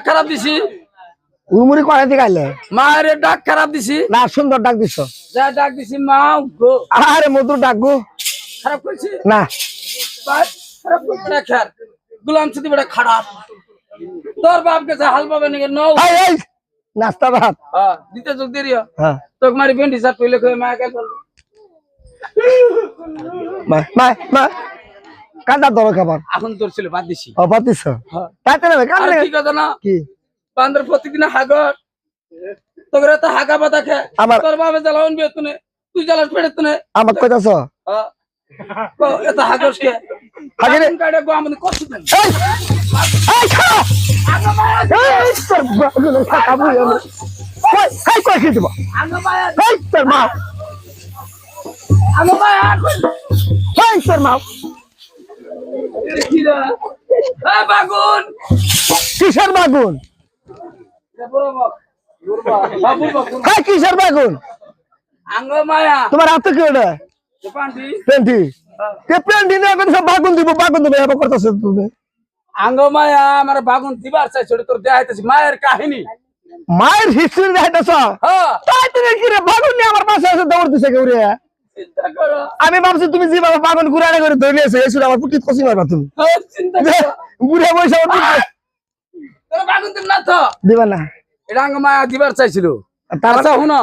খারাপ দিছি উমুরি কয় দিকে আইলে মায়ের ডাক খারাপ দিছি না সুন্দর ডাক দিছ যা ডাক দিছি মা আরে মধুর ডাক গো খারাপ করছি না খারাপ করছি না খেয়ার গুলাম সুদি বড় খারাপ তোর বাপ কে হাল পাবে নাকি নও এই নাস্তা ভাত হ্যাঁ দিতে যোগ দেরি হ্যাঁ তোকে মারি ভেন্ডি সাত কইলে কই মা কে বল মা কাঁদা ধরো খাবার এখন তোর ছিল বাদ দিছি ও পাতিস তাইতে না কাঁদলে কি কথা না কি বান্দর প্রতিদিন হাগর তোকে তো হাগা পাতা খে আমার তোর বাবা জ্বালাউন বেতনে তুই জ্বালাস পেড়ে তুনে আমার কইতাছ হ্যাঁ এটা হাগস কে হাগিরে কাটে গো আমাদের কষ্ট দেন এই খাও এই তোর বাগুলো খাবো আমি কই কই কি দিব আঙ্গা মায়া এই তোর মা আঙ্গা মায়া এই তোর মা কিরা বাগুন কিসের বাগুন হ্যাঁ কিসের বাগুন আঙ্গা মায়া তোমার হাতে কি ওটা পান্ডি পেন্টি পেন্টি না কোন সব বাগুন দিব এবার করতেছ তুমি আঙ্গা মায়া আমার বাগুন দিবার চাইছ তোর দেখাইতেছি মায়ের কাহিনী মায়ের হিস্ট্রি দেখাইতেছ হ্যাঁ তাই তুমি কি রে বাগুন নিয়ে আমার পাশে এসে দৌড় দিছে কেউ রে চিন্তা করো আমি ভাবছি তুমি যেভাবে বাগুন ঘুরাড়ে করে ধরে নিয়েছো এই আমার পুটিত কষি মারবা তুমি চিন্তা করো বুড়ে বসে আমার তোর বাগুন দিন না তো দিবা না এটা আঙ্গা মায়া দিবার চাইছিল তার আচ্ছা শুনো